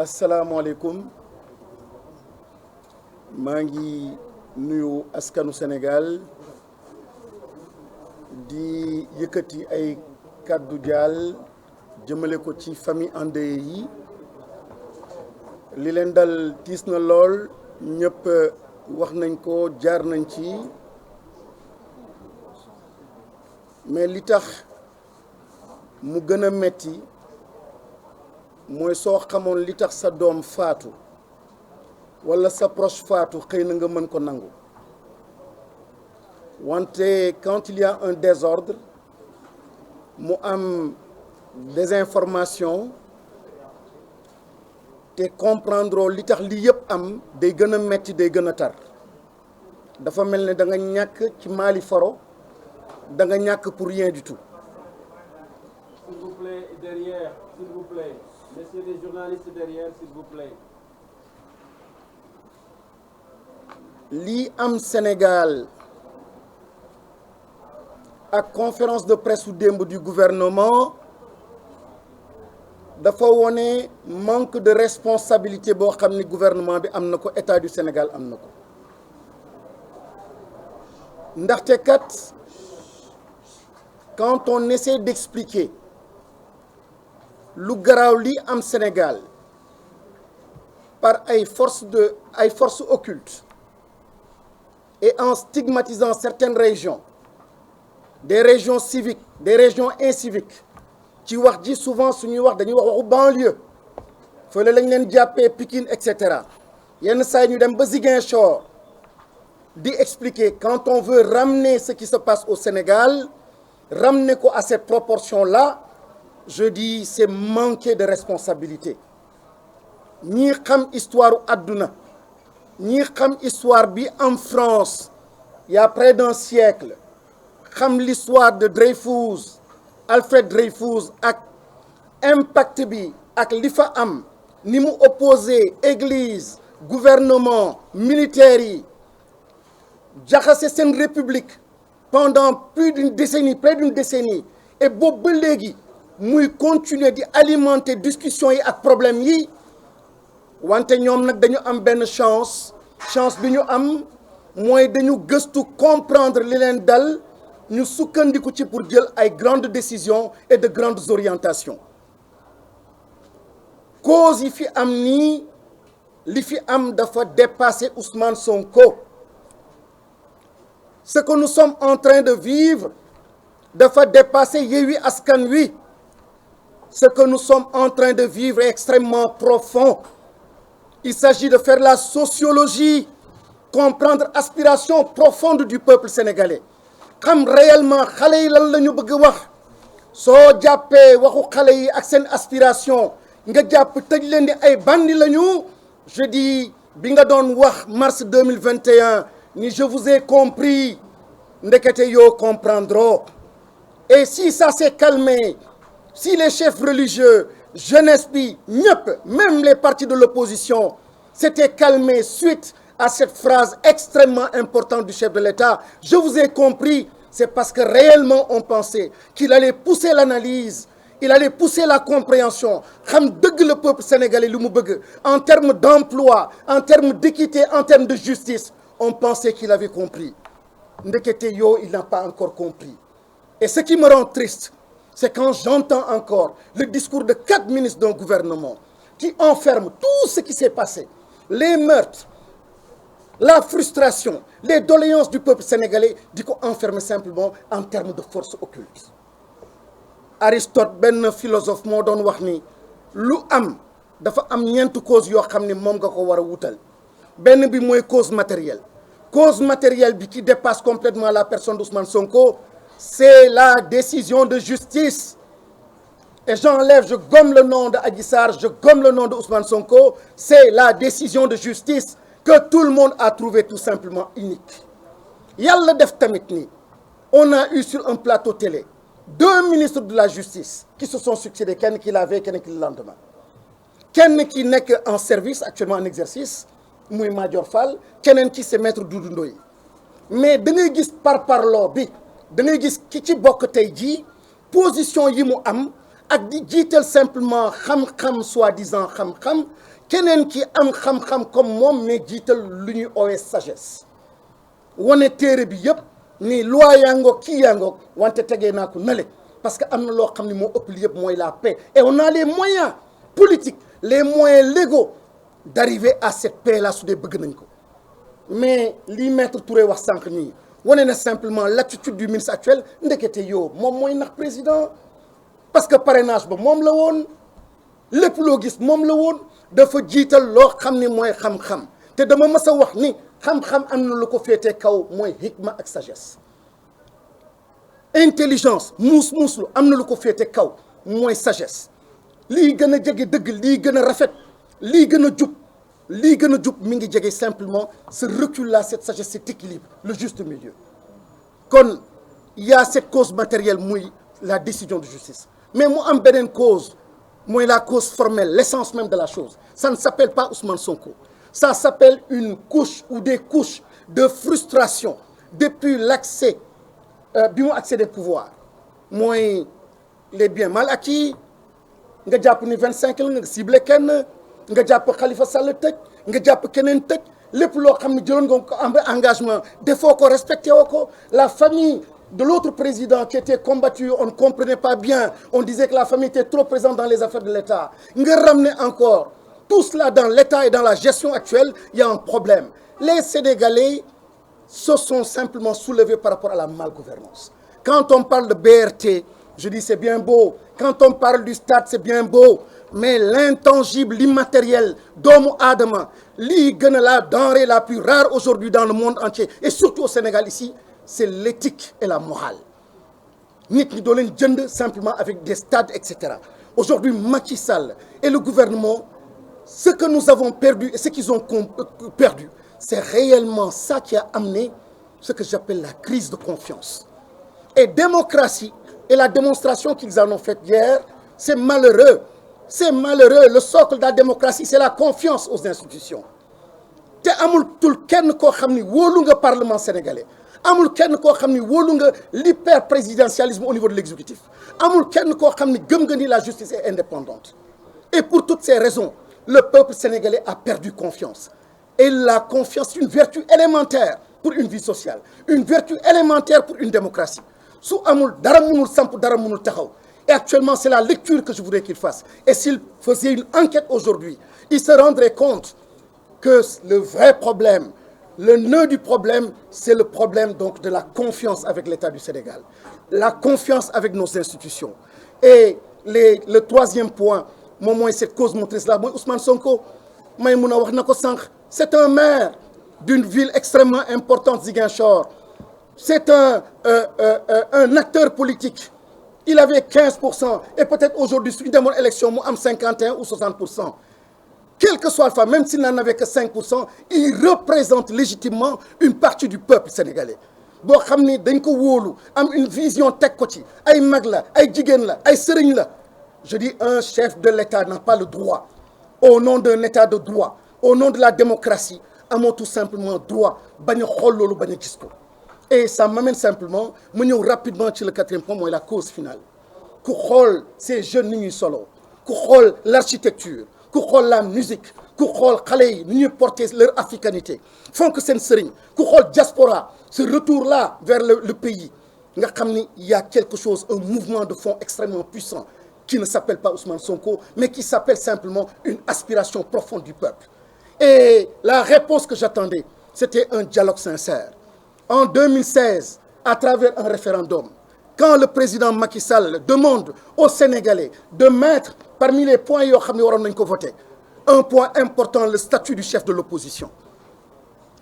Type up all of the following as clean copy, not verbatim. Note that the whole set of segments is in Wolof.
asalaamaaleykum maa ngi nuyu askanu Sénégal di yëkkati ay kàddu jaal jëmale ko ci famille endeuillée yi li leen dal tiis na lool ñëpp wax nañ ko jaar nañ ci mais li tax mu gën a metti mooy soo xamoon li tax sa doom faatu walla sa proche faatu xëy na nga mën ko nangu wante quand il y a un désordre mu am des informations te comprendre li tax li yëpp am day gën a metti day gën a tar dafa mel ne da nga ñàkk ci maali faro da nga ñàkk pour rien du tout. S'il vous plaît, derrière, s'il vous plaît. Messieurs les journalistes derrière, s'il vous plaît. lii am Sénégal ak conférence de presse su démb du gouvernement dafa wone manque de responsabilité boo xam ni gouvernement bi am na ko état du Sénégal am na ko ndaxte kat quand on essaie d'expliquer lu garaaw lii am Sénégal par ay forces occultes et en stigmatisant certaines régions, des régions civiques, des régions inciviques ci wax ji souvent suñuy wax dañuy wax waxu banlieue fële lañ leen jàppee Pikine et cetera yenn saa ñu dem ba Ziguinchor di expliquer quand on veut ramener ce qui se passe au Sénégal ramener ko à cette proportion-là je dis c'est manquer de responsabilité ñii xam histoire u àdduna ñi xam histoire bi en France il y a près d'un siècle xam l'histoire de Dreyfus Alfred Dreyfus ak impact bi ak li fa am ni mu opposé église gouvernement militaire yi jaxase seen république pendant près d'une décennie et boobu ba léegi muy continuer di alimenter discussion yi ak problème yi wante ñoom nag dañu am benn chance bi ñu am mooy dañu gëstu comprendre li leen dal ñu sukkandiku ci pour jël ay grandes décisions et de grandes orientations cause yi fi am nii li fi am dafa dépasser Ousmane Sonko ce que nous sommes en train de vivre dafa dépasser Yewwi Askan Wi ce que nous sommes en train de vivre est extrêmement profond. Il s'agit de faire la sociologie, comprendre l'aspiration profonde du peuple sénégalais. Xam réellement xale yi lan la ñu bëgg wax soo jàppee waxu xale yi ak seen aspiration nga jàpp tëj leen di ay bandi lañu je dis bi nga doon wax mars 2021 ni je vous ai compris ndekete yoo comprendront. Et si ça s'est calmé, si les chefs religieux jeunesse bi ñëpp même les partis de l'opposition s'étaient calmés suite à cette phrase extrêmement importante du chef de l'État je vous ai compris c'est parce que réellement on pensait qu'il allait pousser l'analyse il allait pousser la compréhension xam dëgg le peuple sénégalais lu mu bëgg en termes d'emploi en termes d'équité en termes de justice on pensait qu'il avait compris ndekete yoo il n'a pas encore compris et ce qui me rend triste c'est quand j'entends encore le discours de 4 ministres d'un gouvernement qui enferment tout ce qui s'est passé, les meurtres, la frustration, les doléances du peuple sénégalais, di ko enfermer simplement en termes de force occulte. Aristote benn philosophe moo doon wax ni lu am dafa am ñeenti cause yoo xam ne moom nga ko war a wutal benn bi mooy cause matérielle bi qui dépasse complètement la personne d'Ousmane Sonko. C'est la décision de justice. Et je gomme le nom de Adji Sarr, je gomme le nom de Ousmane Sonko. C'est la décision de justice que tout le monde a trouvé tout simplement unique. Yàlla def tamit ni on a eu sur un plateau télé 2 ministres de la justice qui se sont succédés, kenn ki la veille, kenn ki le lendemain. Kenn ki nekk en service, actuellement en exercice, muy Madior Fall, keneen ki c'est maître Doudou Ndoye. Mais da ngay gis parparloo bi da ngay gis ki ci bokk tey jii position yi mu am ak di jiital simplement xam-xam soi-disant xam-xam keneen ki am xam-xam comme moom mais jiital lu ñuy oowee sagesse wane téere bi yëpp ni loi yaa ngoog kii yaa ngoog wante tegee naa ko nale parce que am na loo xam ne moo ëpp li yëpp mooy la paix et on a les moyens politiques les moyens légaux d'arriver à cette paix là su dee bëgg nañ ko mais li maître Touré wax sànq nii wane na simplement l'attitude du ministre actuel ndekete yow moom mooy nax président parce que parrainage ba moom la woon lépp loo gis moom la woon dafa jiital loo xam ni mooy xam-xam te dama mës a wax ni xam-xam am na lu ko féetee kaw mooy hikma ak sagesse intelligence muuslu am na lu ko féete kaw mooy sagesse lii gën a jege dëgg lii gën a rafet lii gën a jub mi ngi jege simplement ce recul là cette sagesse cet équilibre le juste milieu kon il y a cette cause matérielle muy la décision de justice mais mu am beneen cause mooy la cause formelle l'essence même de la chose ça ne s'appelle pas Ousmane Sonko ça s'appelle une couche ou des couches de frustration depuis l'accès bi mu accéder pouvoir mooy les biens mal acquis nga jàpp ni 25 la nga ciblé kenn nga jàpp Khalifa Sall tëj nga jàpp keneen tëj lépp loo xam ne jëloon nga ko am engagement defoo ko respecté woo ko la famille de l'autre président qui était combattu on ne comprenait pas bien on disait que la famille était trop présente dans les affaires de l'État nga ramener encore tout cela dans l'État et dans la gestion actuelle il y a un problème les Sénégalais se sont simplement soulevés par rapport à la malgouvernance quand on parle de BRT je dis c'est bien beau quand on parle du stade c'est bien beau mais l'intangible l'immatériel doomu aadama lii gën a la denrée la plus rare aujourd'hui dans le monde entier et surtout au Sénégal ici c'est l'éthique et la morale nit ñi doo leen jënd simplement avec des stades etc aujourd'hui Macky Sall et le gouvernement ce que nous avons perdu et ce qu'ils ont perdu c'est réellement ça qui a amené ce que j'appelle la crise de confiance et démocratie et la démonstration qu'ils en ont faite hier c'est malheureux le socle de la démocratie c'est la confiance aux institutions te amul tul kenn koo xam ni wóolu nga parlement sénégalais amul kenn koo xam ni wóolu nga l'hyperprésidentialisme au niveau de l'exécutif amul kenn koo xam ni gëm nga ni la justice est indépendante et pour toutes ces raisons le peuple sénégalais a perdu confiance et la confiance est une vertu élémentaire pour une vie sociale une vertu élémentaire pour une démocratie su amul dara mënul samp dara mënul taxaw et actuellement c'est la lecture que je voudrais qu'il fasse et s'il faisait une enquête aujourd'hui il se rendrait compte que le vrai problème le nœud du problème c'est le problème donc de la confiance avec l'État du Sénégal la confiance avec nos institutions et le troisième point moom mooy cette cause motrice là mooy Ousmane Sonko may mun a wax na ko sànq c'est un maire d'une ville extrêmement importante Ziguinchor c'est un acteur politique il avait 15% et peut-être aujourd'hui suñu demoon élection mu am 51 ou 60% quel que soit le fait même s'il n'en avait que 5% il représente légitimement une partie du peuple sénégalais boo xam ni dañ ko wóolu am une vision teg ko ci ay mag la ay jigéen la ay sëriñ la je dis un chef de l'État n'a pas le droit au nom d'un État de droit au nom de la démocratie amoo tout simplement droit bañ a xool loolu bañ a gis ko et ça m'amène simplement mu ñëw rapidement ci le quatrième point mooy la cause finale ku xool ces jeunes ni ñuy solo ku xool l'architecture ku xool la musique ku xool xale yi ni ñuy porter leur africanité fonk seen sëriñ ku xool diaspora ce retour là vers le pays nga xam ni il y a quelque chose un mouvement de fond extrêmement puissant qui ne s'appelle pas Ousmane Sonko mais qui s'appelle simplement une aspiration profonde du peuple et la réponse que j'attendais c'était un dialogue sincère en 2016 à travers un référendum quand le président Macky Sall demande aux Sénégalais de mettre parmi les points yoo xam ne waroon nañ ko voter un point important le statut du chef de l'opposition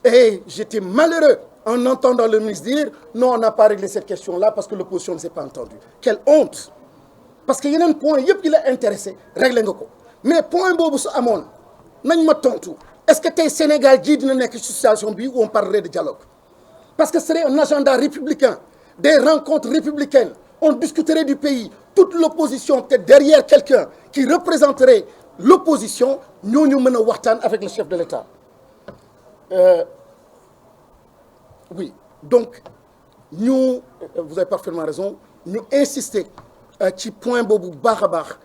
et j'étais malheureux en entendant le ministre dire non on n'a pas réglé cette question-là parce que l'opposition ne s'est pas entendue quelle honte parce que yeneen point yëpp yi la intéressé réglé nga ko mais point boobu su amoon nañ ma tontu est-ce que tey Sénégal jii dina nekk situation bi où on parlerait de dialogue parce que ce serait un agenda républicain des rencontres républicaines on discuterait du pays toute l'opposition peut-être derrière quelqu'un qui représenterait l'opposition ñooñu mën a waxtaan avec le chef de l'État oui donc ñu vous avez parfaitement raison ñu insister ci point boobu baax a baax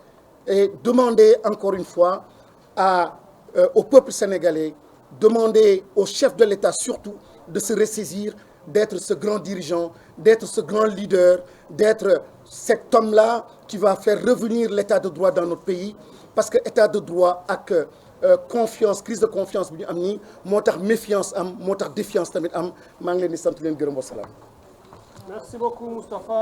et demander encore une fois au peuple sénégalais, demander au chef de l'État surtout de se ressaisir, d'être ce grand dirigeant, d'être ce grand leader, d'être cet homme-là qui va faire revenir l'état de droit dans notre pays, parce que état de droit ak confiance, crise de confiance bi ñu am nii moo tax méfiance am moo tax défiance tamit am maa ngi leen di sant leen gërëm wa salaam. Merci beaucoup Moustapha.